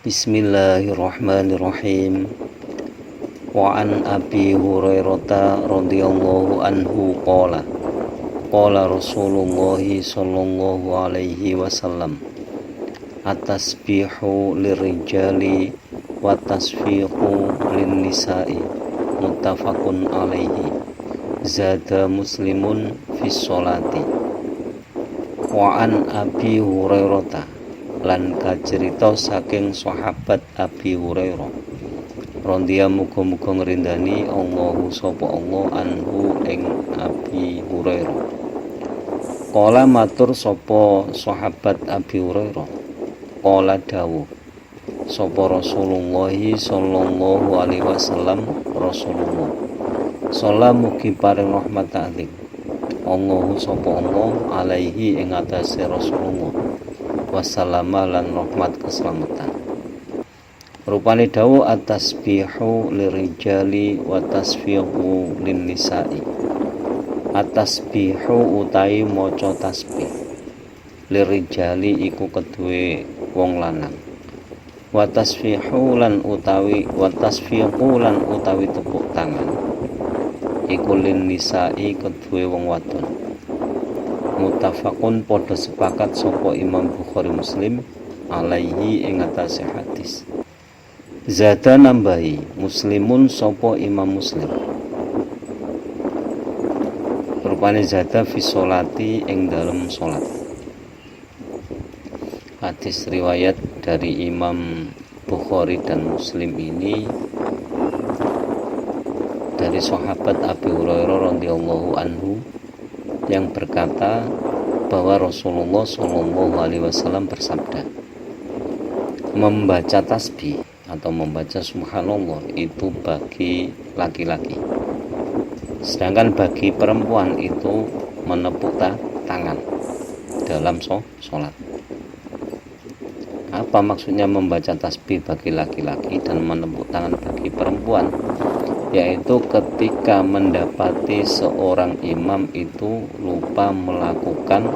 Bismillahirrahmanirrahim. Wa an Abi Hurairah radhiyallahu anhu qala Rasulullah sallallahu alaihi wasallam at-tasbihu lirijali wa tasfiqu lin-nisa'i muttafaqun alaihi. Zada Muslimun fi sholati. Wa an Abi Hurairah, lan kacerita saking sahabat Abi Hurairah radhiyallahu muga-muga ngrindani Allahu sapa Allah anhu ing Abi Hurairah. Qala matur sapa sahabat Abi Hurairah, qala dawuh sapa Rasulullah sallallahu alaihi wasallam, Rasulullah sallallahu mugi paring rahmat ta'zim Allahu sapa Allah alaihi ing atase Rasulullah wassalama lan rahmat keselamatan. Rupane dawuh at-tasbihu lirijali wa tasfiqu lin-nisa'i. At-tasbihu utawi maca tasbih lirijali iku keduwe wong lanang. Wa tasfiqu lan utawi tepuk tangan iku lin-nisa'i keduwe wong wadon. Muttafaqun padha sepakat sapa Imam Bukhari Muslim alaihi ing atase hadis. Zada nambahi Muslimun sapa Imam Muslim. Rupane zada fi sholati ing dalem salat. Hadis riwayat dari Imam Bukhari dan Muslim ini dari sahabat Abi Hurairah radhiyallahu anhu yang berkata bahwa Rasulullah Shallallahu alaihi wasallam bersabda, membaca tasbih atau membaca subhanallah itu bagi laki-laki, sedangkan bagi perempuan itu menepuk tangan dalam sholat. Apa maksudnya membaca tasbih bagi laki-laki dan menepuk tangan bagi perempuan? Yaitu ketika mendapati seorang imam itu lupa melakukan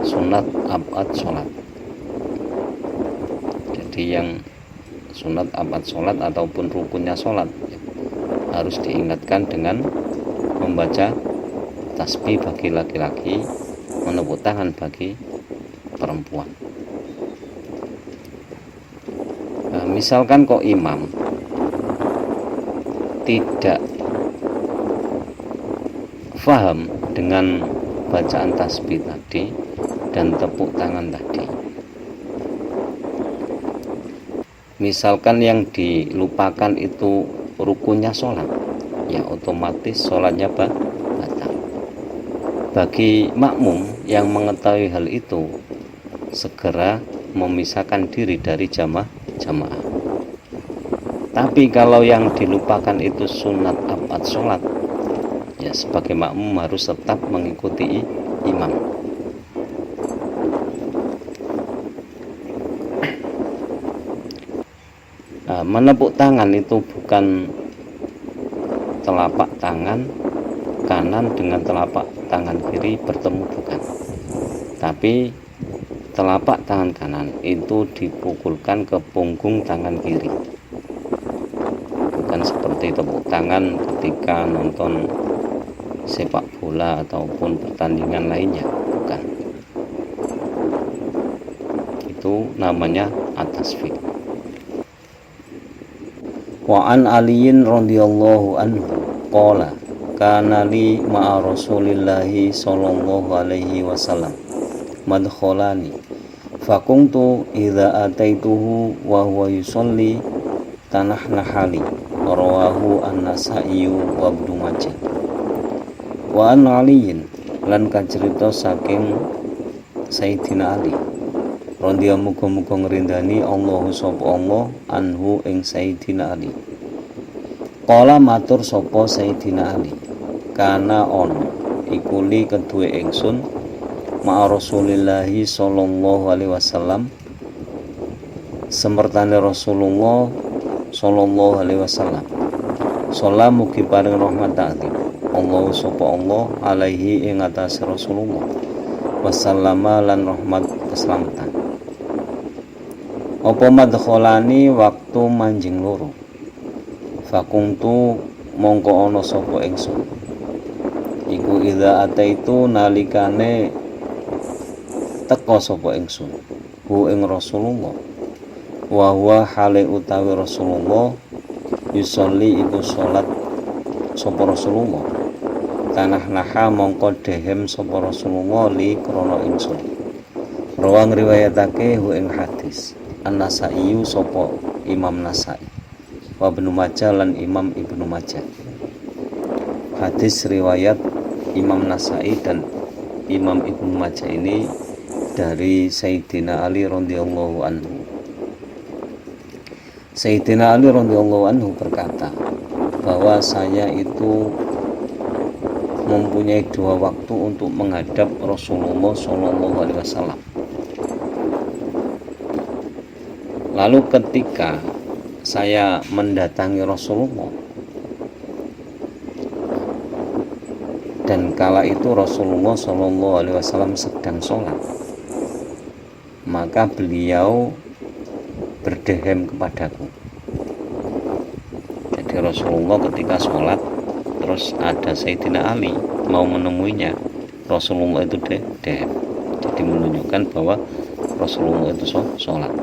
sunat abad sholat. Jadi yang sunat abad sholat ataupun rukunnya sholat harus diingatkan dengan membaca tasbih bagi laki-laki, menepuk tangan bagi perempuan. Nah, misalkan kok imam tidak faham dengan bacaan tasbih tadi dan tepuk tangan tadi, misalkan yang dilupakan itu rukunnya sholat, ya otomatis sholatnya batal. Bagi makmum yang mengetahui hal itu, segera memisahkan diri dari jamaah. Tapi kalau yang dilupakan itu sunat abad sholat, ya sebagai makmum harus tetap mengikuti imam. Nah, menepuk tangan itu bukan telapak tangan kanan dengan telapak tangan kiri bertemu, bukan. Tapi telapak tangan kanan itu dipukulkan ke punggung tangan kiri. Bukan seperti tepuk tangan ketika nonton sepak bola ataupun pertandingan lainnya, bukan. Itu namanya at-tasbih. Wa an Aliyin radhiyallahu anhu qala kana li ma'a Rasulillahi sallallahu alaihi wasallam madkholani fakuntu idza ataituhu wa huwa yusolli tanahnahali. Rawahu an-Nasa'i wa Ibnu Majah. Wa an Aliyin, lan kacerita saking Sayyidina Ali radhiyallahu muga-muga ngrindani Allahu sapa Allah anhu ing Sayyidina Ali. Qala matur sapa Sayyidina Ali, kana ono iku li keduwe ingsun ma'a Rasulillahi sallallahu alaihi wasallam semertane Rasulullah sallallahu alaihi wasallam. Salam mugi paring rahmat ta'zim Allah sapa Allah alaihi ing atase Rasulullah wasallama lan rahmat keselamatan. Apa madkholani waktu manjing loro. Fakuntu mongko ana sapa ingsun. Iku idza ataitu nalikane teka sapa ingsun. Hu ing Rasulullah. Wa huwa hale utawi Rasulullah yusolli iku salat sapa Rasulullah. Tanah naha mongko dehem sapa Rasulullah li krana ingsun. Rawang riwayatake hu ing hadis An-Nasai sapa Imam Nasai wa Ibnu Majah lan Imam Ibnu Majah. Hadis riwayat Imam Nasai dan Imam Ibnu Majah ini dari Sayyidina Ali radhiyallahu anhu. Sayyidina Ali radhiyallahu anhu berkata bahwa saya itu mempunyai 2 waktu untuk menghadap Rasulullah sallallahu alaihi wasallam. Lalu ketika saya mendatangi Rasulullah dan kala itu Rasulullah sallallahu alaihi wasallam sedang sholat, maka beliau berdehem kepadaku. Jadi Rasulullah ketika sholat, terus ada Sayyidina Ali mau menemuinya, Rasulullah itu dehem. Jadi menunjukkan bahwa Rasulullah itu sholat.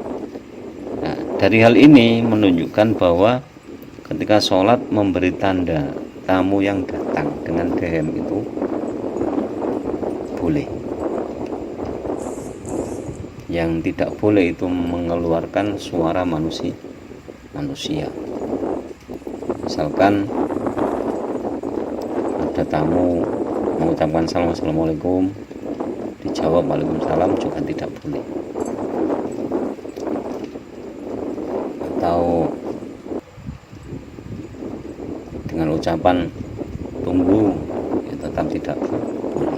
Nah, dari hal ini menunjukkan bahwa ketika sholat memberi tanda tamu yang datang dengan dehem itu boleh. Yang tidak boleh itu mengeluarkan suara manusia. Misalkan ada tamu mengucapkan salam assalamualaikum, dijawab waalaikumsalam juga tidak boleh. Atau dengan ucapan tunggu ya tetap tidak boleh.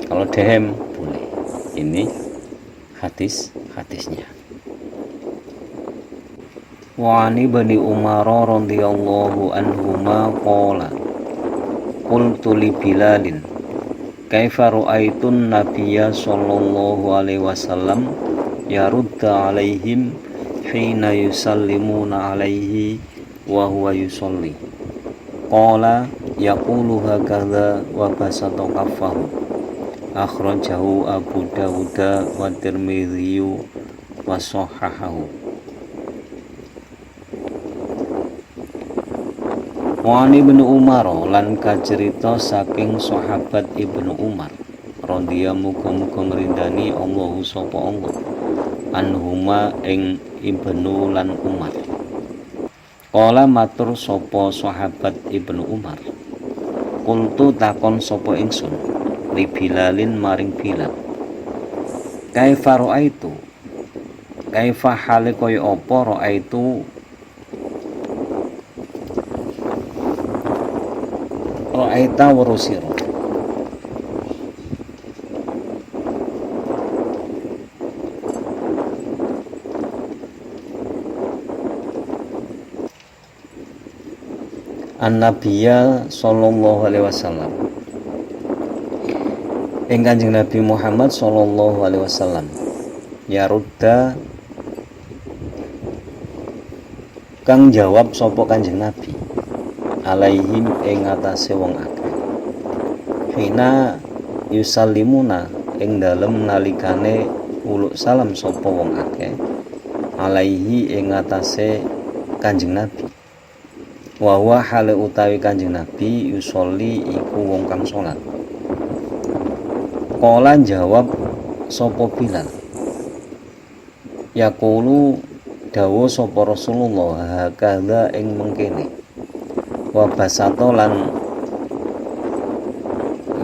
Kalau dehem boleh. Ini hadisnya. Wa ani Ibnu Umar radhiyallahu anhuma qala qultu li Bilalin kaifa ra'aitun nabiyya sallallahu alaihi wasallam yarudda alaihim hina yusallimuna alaihi wa huwa yusolli. Qala yaqulu hakadha wa basata kaffahu. Akhrajahu Abu Dawud wa Tirmidzi wa shahahahu. Wa Ibnu Umar lan kacerita saking sahabat Ibnu Umar radhiyallahu muga-muga ngrindani Allah sapa Allah anhuma ing Ibnu lan Umar. Kala matur sapa sahabat Ibnu Umar, qultu takon sapa ingsun li Bilalin maring Bilal, kaifa ra'aitu, kaifa hale kaya apa ra'aitu ra'aita warusira. An-Nabiyya sallallahu alaihi wasallam ing Kanjeng Nabi Muhammad sallallahu alaihi wasallam yarudda kang jawab sapa Kanjeng Nabi alaihim ing atase wong akeh hina yusallimuna ing dalem nalikane uluk salam sapa wong akeh alaihi ing atase Kanjeng Nabi. Wa huwa hale utawi Kanjeng Nabi yusolli iku wong kang salat. Kala jawab sapa Bilal, yaqulu dawuh sapa Rasulullah hakadha ing mengkene. Wa basato lan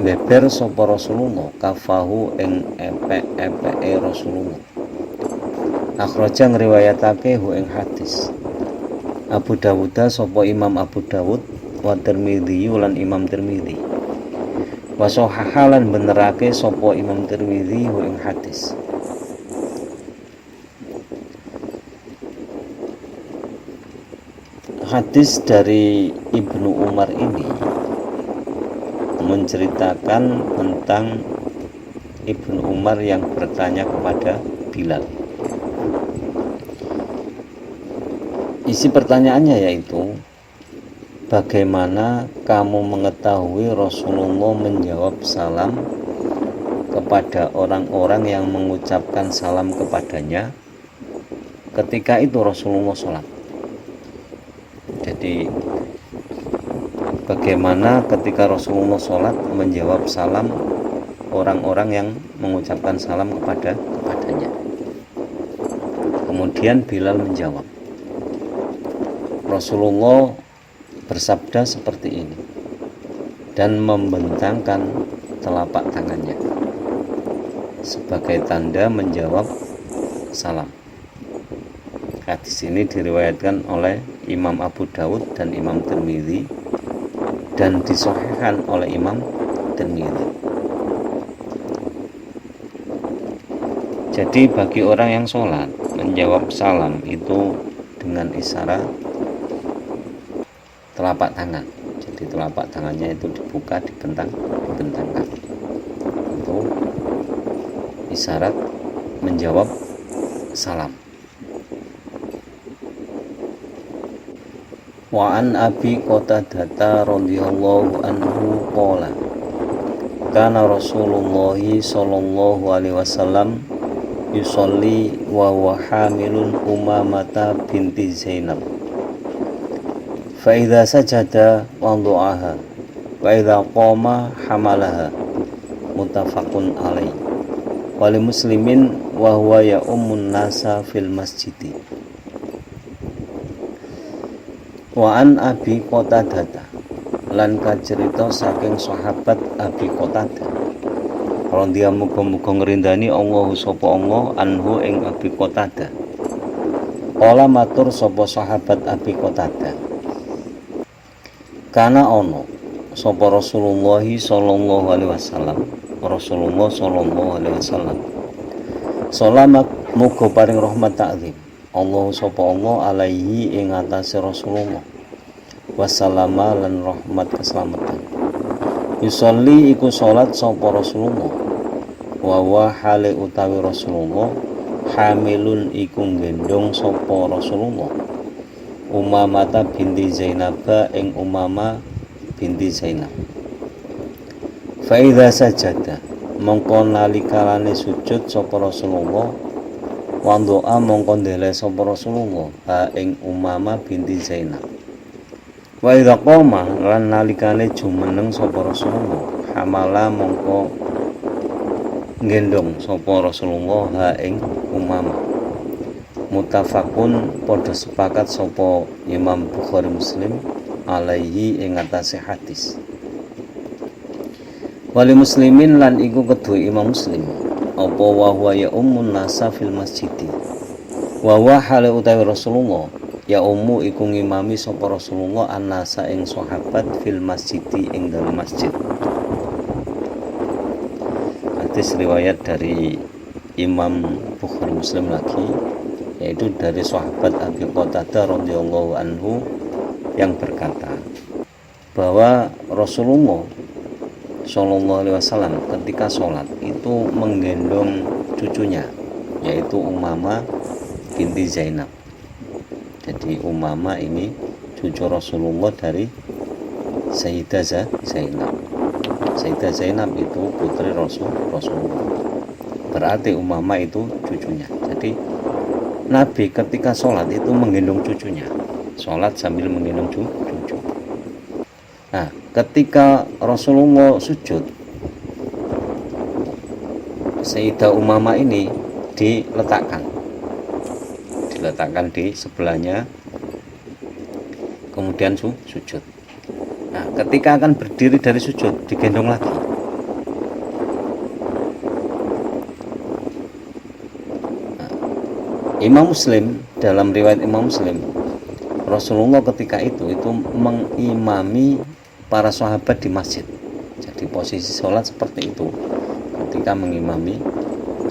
beber sapa Rasulullah kafahu ing epek-epeke Rasulullah. Akhraja ngriwayatake hu ing hadis Abu Dawud sapa Imam Abu Dawud wa Tirmidzi lan Imam Tirmidzi. Wa sahahalan benerake sapa Imam Tirmidzi hu ing hadis. Hadis dari Ibnu Umar ini menceritakan tentang Ibnu Umar yang bertanya kepada Bilal. Isi pertanyaannya yaitu, bagaimana kamu mengetahui Rasulullah menjawab salam kepada orang-orang yang mengucapkan salam kepadanya ketika itu Rasulullah sholat? Jadi bagaimana ketika Rasulullah sholat menjawab salam orang-orang yang mengucapkan salam kepadanya. Kemudian Bilal menjawab. Rasulullah bersabda seperti ini dan membentangkan telapak tangannya sebagai tanda menjawab salam. Hadis ini diriwayatkan oleh Imam Abu Dawud dan Imam Tirmidzi dan disahihkan oleh Imam Tirmidzi. Jadi bagi orang yang sholat menjawab salam itu dengan isyarat telapak tangan. Jadi telapak tangannya itu dibuka, dibentangkan. Itu isyarat menjawab salam. Wa an Abi Qatadah radhiyallahu anhu qala kana Rasulullah sallallahu alaihi wasallam yusolli wa huwa hamilun Umamata binti Zainab fa idza sajada wada'aha wa idza qama hamalaha muttafaqun alaih wa li muslimin wa huwa ya ummun nasa fil masjidi. Wa an Abi Qatadah lan kacerita saking sahabat Abi Qatadah radhiya muga-muga ngrindani Allah sapa Allah anhu ing Abi Qatadah. Kala matur sapa sahabat Abi Qatadah, kana ono sapa Rasulullah sallallahu alaihi wasallam, Rasulullah sallallahu alaihi wasallam salamat muga paring rahmat takzim Allah sapa Allah alaihi ing atase Rasulullah wassalama lan rahmat keselamatan. Yusolli iku salat sapa Rasulullah wa hale utawi Rasulullah hamilun iku gendong sapa Rasulullah Umamata binti Zainab ing Umamah binti Zainab. Fa idza sajada mongko nalikalane sujud sapa Rasulullah wa doa mongko ndele sapa Rasulullah ing Umamah binti Zainab. Wa idza qoma lan nalikane jumeneng sapa Rasulullah hamala mongko gendong sapa Rasulullah ing Umamah. Muttafaqun padha sepakat sapa Imam Bukhari Muslim alaihi ing atase hadis. Wali muslimin lan iku kedue Imam Muslim apa wa huwa ya ummun nasa fil masjidi. Wa huwa hale utawi Rasulullah ya ummu iku ngimami sapa Rasulullah annasa ing sahabat fil masjidi ing dalam masjid. Hadis riwayat dari Imam Bukhari Muslim lagi, yaitu dari sahabat Abi Qatadah radhiyallahu anhu yang berkata bahwa Rasulullah sallallahu alaihi wasallam ketika sholat itu menggendong cucunya, yaitu Umamah binti Zainab. Jadi Umamah ini cucu Rasulullah dari Sayyidah Zainab. Sayyidah Zainab itu putri Rasulullah. Berarti Umamah itu cucunya. Jadi Nabi ketika sholat itu menggendong cucunya. Sholat sambil menggendong cucu. Nah, ketika Rasulullah sujud, Sayyidah Umamah ini diletakkan di sebelahnya, kemudian sujud. Nah, ketika akan berdiri dari sujud, digendong lagi. Nah, Imam Muslim, dalam riwayat Imam Muslim, Rasulullah ketika itu mengimami para sahabat di masjid. Jadi posisi sholat seperti itu ketika mengimami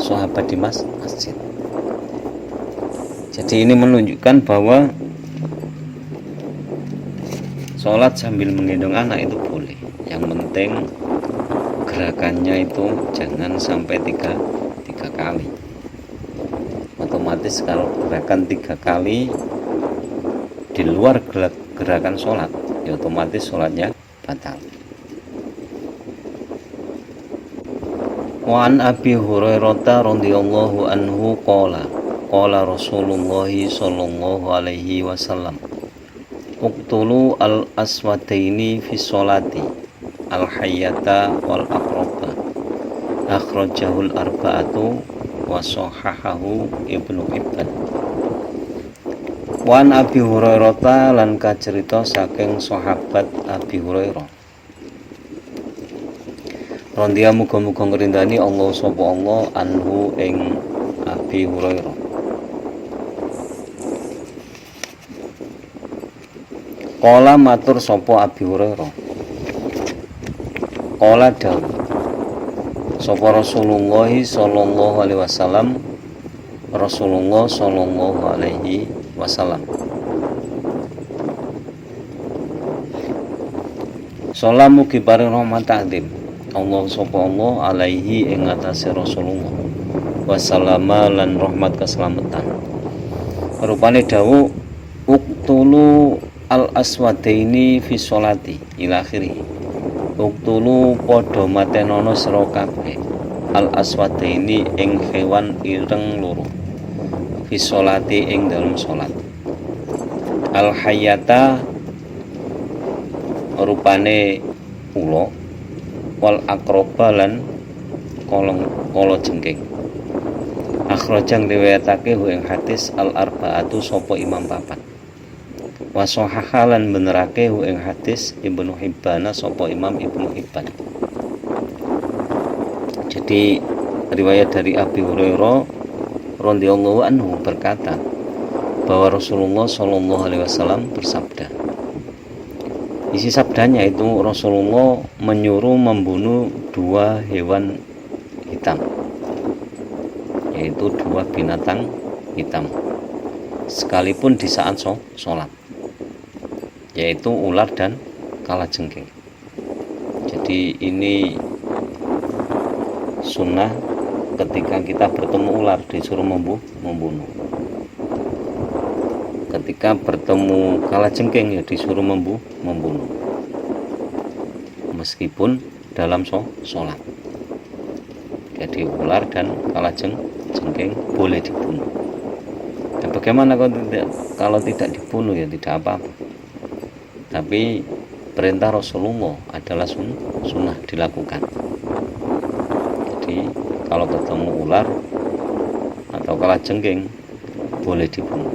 sahabat di masjid. Jadi ini menunjukkan bahwa sholat sambil menggendong anak itu boleh. Yang penting gerakannya itu jangan sampai tiga kali. Otomatis kalau gerakan 3 kali di luar gerakan sholat, ya otomatis sholatnya batal. Wa an Abi Hurairah radhiyallahu anhu qala qala Rasulullah sallallahu alaihi wasallam uqtulu al aswadaini fi sholati al hayyata wal aqraba akhrajahul arba'atu wa sahahahu Ibnu Hibban. Wan Abi Hurairah lan kacerita saking sahabat Abi Hurairah Rondia muga-muga ngrindani Allah sapa Allah anhu ing Abi Hurairah. Qala matur sapa Abi Hurairah. Qala dawuh sapa Rasulullah sallallahu alaihi wasallam, Rasulullah sallallahu alaihi wasallam. Salamu kibaring rahmat takdim Allah sapa Allah alaihi ing atase Rasulullah wasallama lan rahmat keselamatan. Rupane dawuh uqtulu al aswadaini fi sholati ila akhirih. Uqtulu padha matenono sira kabeh al aswadaini ing hewan ireng loro fi sholati ing dalam salat. Al hayyata rupane ula wal akroba lan kala jengking. Akhrajang riwayatake ing hadis al arbaatu sapa imam papat. Wa sahahalan benerake ing hadis Ibnu Hibban sapa imam Ibnu Hibban. Jadi riwayat dari Abi Hurairah radhiyallahu anhu berkata bahwa Rasulullah sallallahu alaihi wasallam bersabda. Isi sabdanya itu Rasulullah menyuruh membunuh dua hewan hitam, yaitu dua binatang hitam, sekalipun di saat sholat, yaitu ular dan kalajengking. Jadi ini sunnah ketika kita bertemu ular disuruh membunuh. Ketika bertemu kalajengking ya disuruh membunuh. Meskipun dalam sholat. Jadi ular dan kalajengking boleh dibunuh. Dan bagaimana kalau tidak dibunuh ya tidak apa-apa. Tapi perintah Rasulullah adalah sunnah dilakukan. Jadi kalau ketemu ular atau kalajengking boleh dibunuh.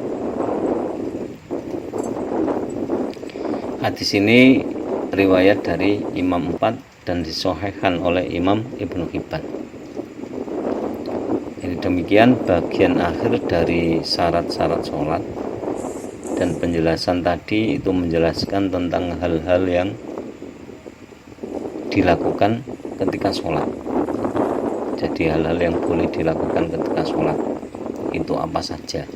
Hadis ini riwayat dari Imam 4 dan disahihkan oleh Imam Ibnu Hibban. Ini demikian bagian akhir dari syarat-syarat sholat, dan penjelasan tadi itu menjelaskan tentang hal-hal yang dilakukan ketika sholat. Jadi hal-hal yang boleh dilakukan ketika sholat itu apa saja,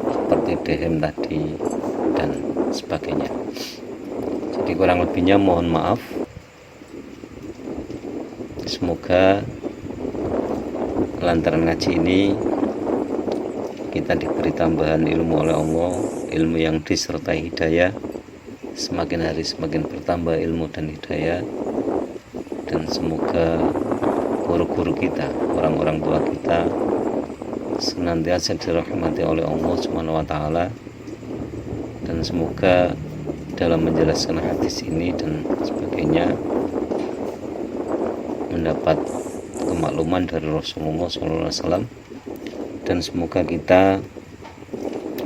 seperti dehem tadi dan sebagainya. Jadi kurang lebihnya mohon maaf. Semoga lantaran ngaji ini kita diberi tambahan ilmu oleh Allah, ilmu yang disertai hidayah. Semakin hari semakin bertambah ilmu dan hidayah, dan semoga guru-guru kita, orang-orang tua kita senantiasa dirahmati oleh Allah Subhanahu wa taala. Dan semoga dalam menjelaskan hadis ini dan sebagainya mendapat kemakluman dari Rasulullah SAW, dan semoga kita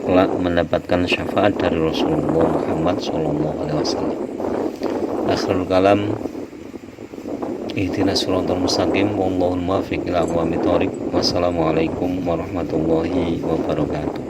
kelak mendapatkan syafaat dari Rasulullah Muhammad SAW. Akhirul kalam, ihdinas siratal mustaqim, wallahul muwaffiq ila aqwamit thoriq. Wassalamualaikum warahmatullahi wabarakatuh.